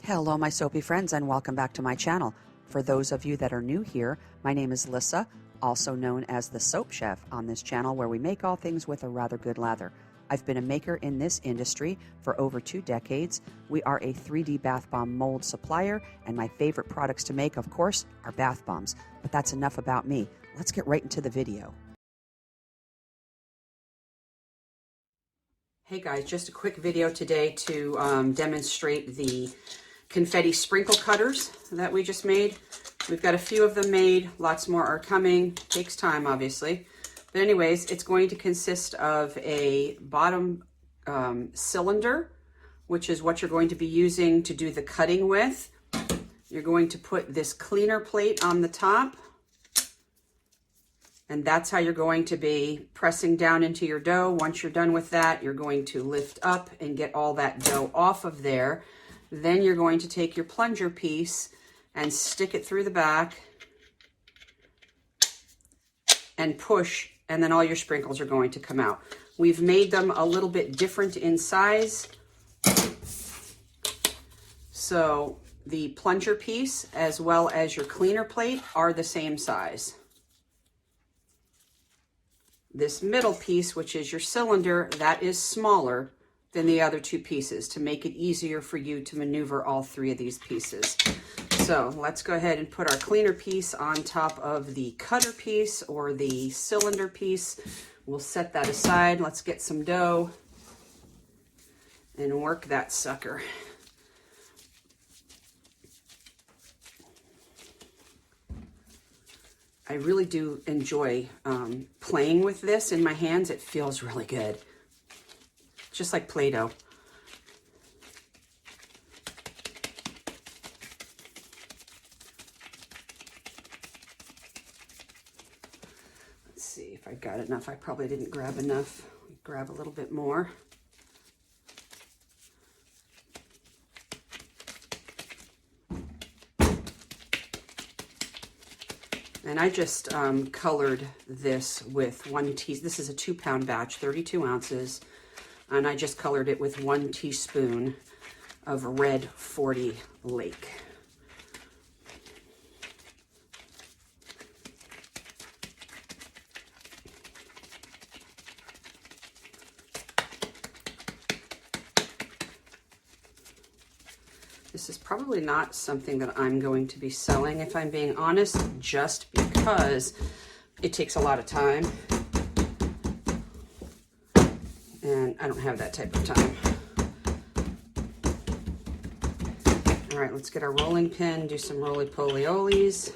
Hello, my soapy friends, and welcome back to my channel. For those of you that are new here, my name is Lissa, also known as the Soap Chef on this channel, where we make all things with a rather good lather. I've been a maker in this industry for over 2 decades. We are a 3D bath bomb mold supplier, and my favorite products to make, of course, are bath bombs. But that's enough about me. Let's get right into the video. Hey guys, just a quick video today to demonstrate the confetti sprinkle cutters that we just made. We've got a few of them made, lots more are coming. Takes time, obviously. But anyways, it's going to consist of a bottom cylinder, which is what you're going to be using to do the cutting with. You're going to put this cleaner plate on the top, and that's how you're going to be pressing down into your dough. Once you're done with that, you're going to lift up and get all that dough off of there. Then you're going to take your plunger piece and stick it through the back and push, and then all your sprinkles are going to come out. We've made them a little bit different in size. So the plunger piece as well as your cleaner plate are the same size. This middle piece, which is your cylinder, that is smaller than the other 2 pieces to make it easier for you to maneuver all 3 of these pieces. So let's go ahead and put our cleaner piece on top of the cutter piece or the cylinder piece. We'll set that aside. Let's get some dough and work that sucker. I really do enjoy playing with this in my hands. It feels really good. Just like Play-Doh. Let's see if I got enough. I probably didn't grab enough. Grab a little bit more. And I just colored this with 1 teaspoon. This is a 2-pound batch, 32 ounces. And I just colored it with 1 teaspoon of red 40 Lake. This is probably not something that I'm going to be selling, if I'm being honest, just because it takes a lot of time. And I don't have that type of time. All right, let's get our rolling pin, do some roly-poly-olies.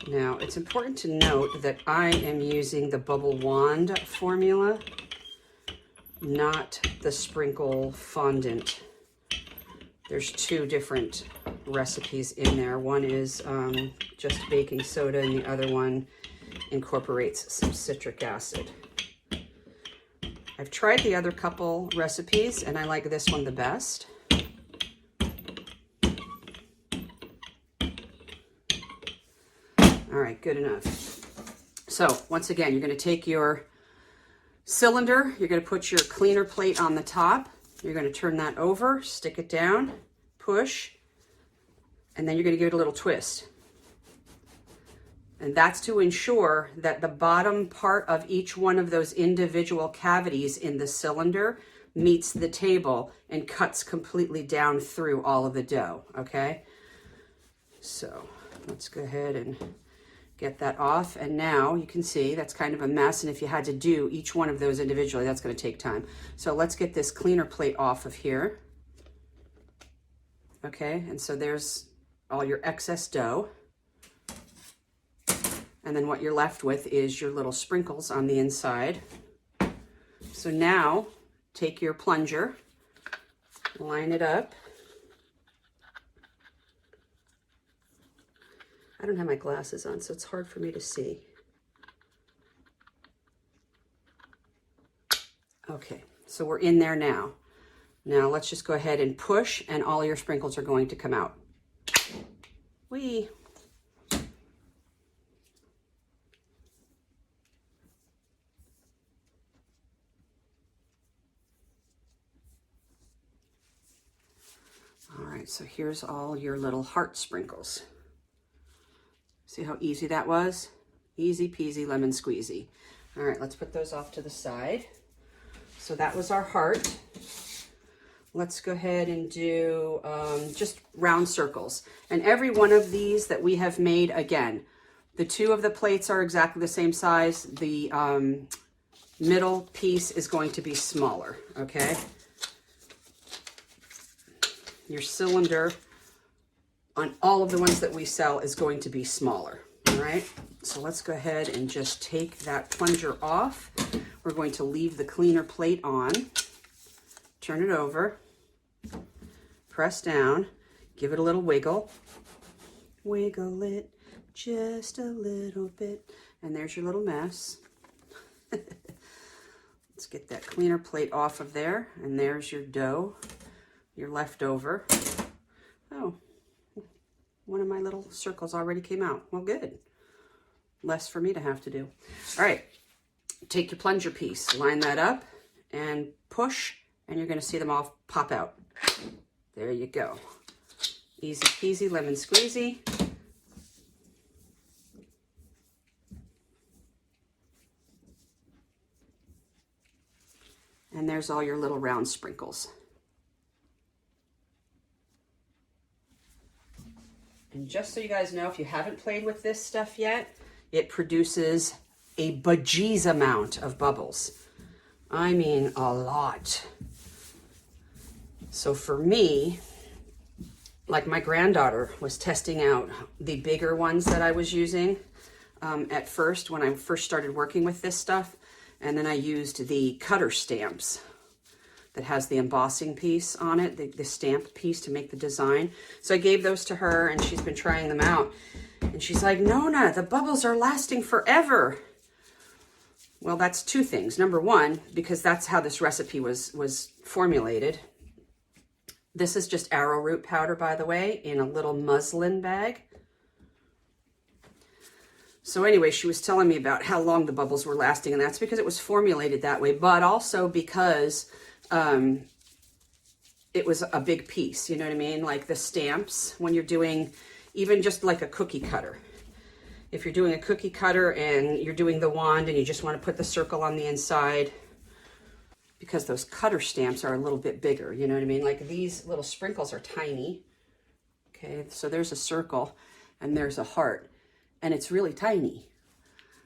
Now, it's important to note that I am using the bubble wand formula, not the sprinkle fondant. There's 2 different recipes in there. One is just baking soda, and the other one incorporates some citric acid. I've tried the other couple recipes, and I like this one the best. All right, good enough. So once again, you're going to take your cylinder, you're going to put your cleaner plate on the top, you're going to turn that over, stick it down, push, and then you're going to give it a little twist. And that's to ensure that the bottom part of each one of those individual cavities in the cylinder meets the table and cuts completely down through all of the dough, okay? So let's go ahead and get that off. And now you can see that's kind of a mess. And if you had to do each one of those individually, that's going to take time. So let's get this cleaner plate off of here. Okay, and so there's all your excess dough. And then what you're left with is your little sprinkles on the inside. So now take your plunger, line it up. I don't have my glasses on, so it's hard for me to see. Okay, so we're in there now. Now let's just go ahead and push, and all your sprinkles are going to come out. Whee! right, so here's all your little heart sprinkles. See how easy that was? Easy peasy lemon squeezy. All right, let's put those off to the side. So that was our heart. Let's go ahead and do just round circles. And every one of these that we have made, again, the two of the plates are exactly the same size. The middle piece is going to be smaller, okay? Your cylinder on all of the ones that we sell is going to be smaller, all right? So let's go ahead and just take that plunger off. We're going to leave the cleaner plate on, turn it over, press down, give it a little wiggle. Wiggle it just a little bit. And there's your little mess. Let's get that cleaner plate off of there. And there's your dough, your leftover. Oh, one of my little circles already came out. Well, good. Less for me to have to do. All right, take your plunger piece, line that up and push, and you're gonna see them all pop out. There you go. Easy peasy, lemon squeezy. And there's all your little round sprinkles. And just so you guys know, if you haven't played with this stuff yet, it produces a bejeez amount of bubbles. I mean, a lot. So for me, like my granddaughter was testing out the bigger ones that I was using at first when I first started working with this stuff. And then I used the cutter stamps that has the embossing piece on it, the stamp piece to make the design. So I gave those to her and she's been trying them out. And she's like, Nona, the bubbles are lasting forever. Well, that's two things. Number one, because that's how this recipe was formulated. This is just arrowroot powder, by the way, in a little muslin bag. So anyway, she was telling me about how long the bubbles were lasting, and that's because it was formulated that way, but also because it was a big piece, you know what I mean? Like the stamps, when you're doing even just like a cookie cutter. If you're doing a cookie cutter and you're doing the wand and you just want to put the circle on the inside, because those cutter stamps are a little bit bigger, you know what I mean? Like these little sprinkles are tiny. Okay, so there's a circle and there's a heart, and it's really tiny.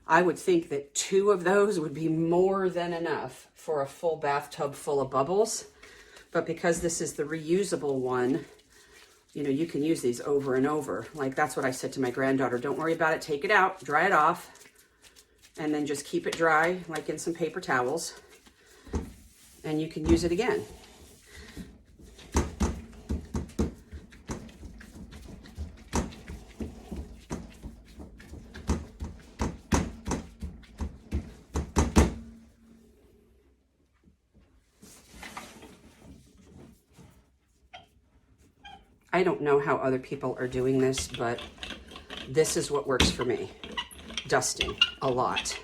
I would think that 2 of those would be more than enough for a full bathtub full of bubbles. But because this is the reusable one, you know, you can use these over and over. Like that's what I said to my granddaughter. Don't worry about it. Take it out, dry it off, and then just keep it dry, like in some paper towels, and you can use it again. I don't know how other people are doing this, but this is what works for me. Dusting a lot.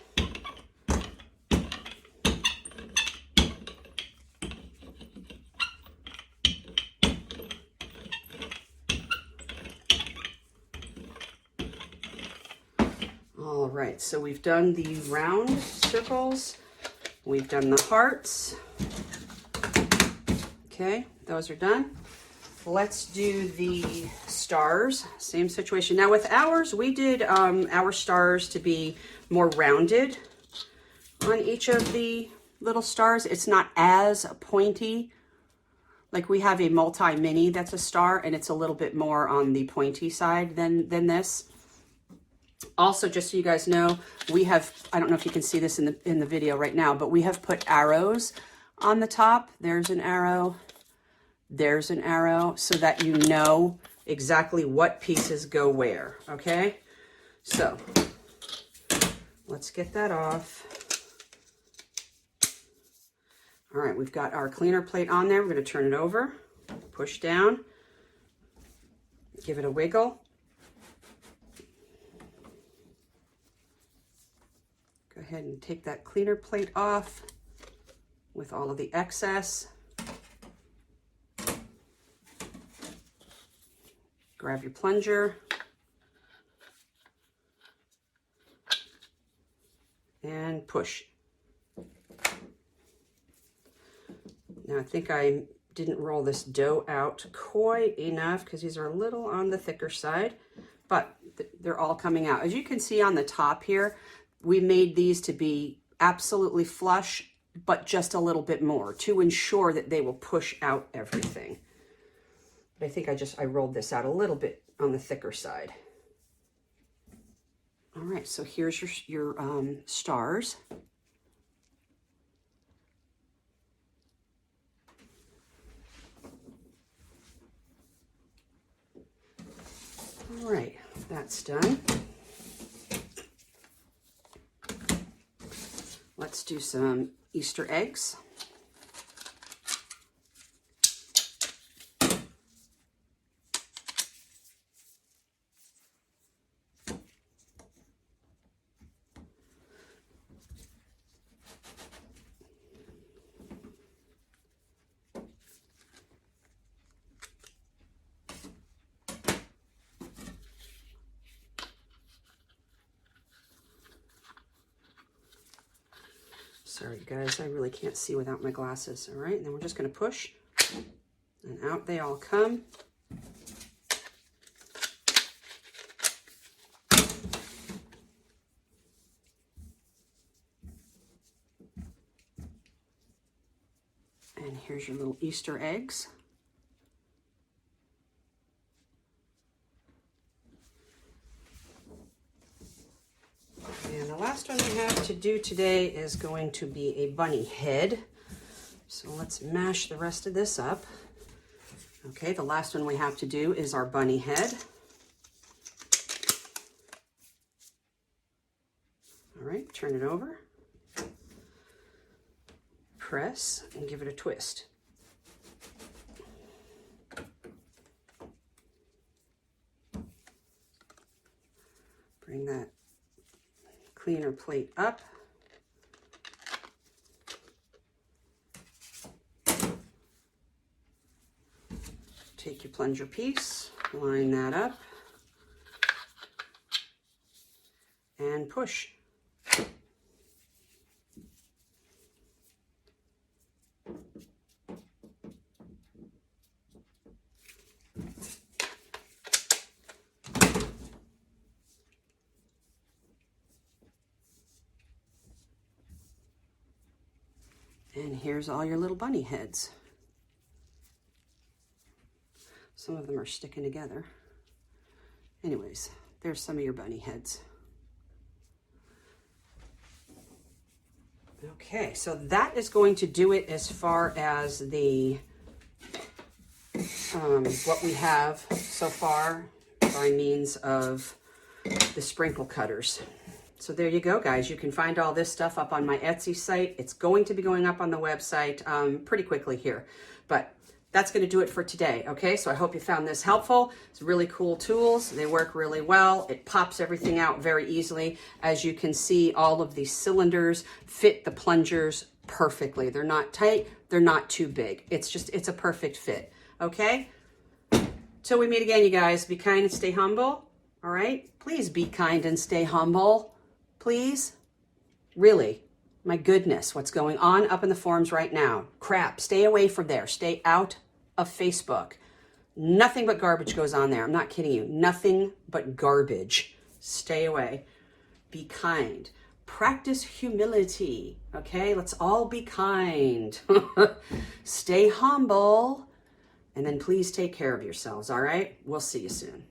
All right, so we've done the round circles. We've done the hearts. Okay, those are done. Let's do the stars, same situation. Now with ours, we did our stars to be more rounded on each of the little stars. It's not as pointy. Like we have a multi-mini that's a star, and it's a little bit more on the pointy side than this. Also, just so you guys know, we have, I don't know if you can see this in the video right now, but we have put arrows on the top. There's an arrow. There's an arrow, so that you know exactly what pieces go where, okay? So, let's get that off. All right, we've got our cleaner plate on there. We're going to turn it over, push down, give it a wiggle. Go ahead and take that cleaner plate off with all of the excess. grab your plunger, and push. Now I think I didn't roll this dough out quite enough because these are a little on the thicker side, but they're all coming out. As you can see on the top here, we made these to be absolutely flush, but just a little bit more to ensure that they will push out everything. But I think I rolled this out a little bit on the thicker side. All right, so here's your stars. All right, that's done. Let's do some Easter eggs. Sorry guys, I really can't see without my glasses. All right, and then we're just going to push, and out they all come. And here's your little Easter eggs. And the last one we have to do today is going to be a bunny head. So let's mash the rest of this up. Okay, the last one we have to do is our bunny head. All right, turn it over. Press and give it a twist. Bring that cleaner plate up. Take your plunger piece, line that up, and push. And here's all your little bunny heads. Some of them are sticking together. Anyways, there's some of your bunny heads. Okay, so that is going to do it as far as the what we have so far by means of the sprinkle cutters. So there you go, guys. You can find all this stuff up on my Etsy site. It's going to be going up on the website pretty quickly here, but that's going to do it for today. Okay, so I hope you found this helpful. It's really cool tools. They work really well. It pops everything out very easily. As you can see, all of these cylinders fit the plungers perfectly. They're not tight. They're not too big. It's a perfect fit. Okay, till we meet again, you guys, be kind and stay humble. All right, please be kind and stay humble. Please, really, my goodness, what's going on up in the forums right now? Crap, stay away from there. Stay out of Facebook. Nothing but garbage goes on there. I'm not kidding you. Nothing but garbage. Stay away. Be kind. Practice humility. Okay, let's all be kind. Stay humble. And then please take care of yourselves, all right? We'll see you soon.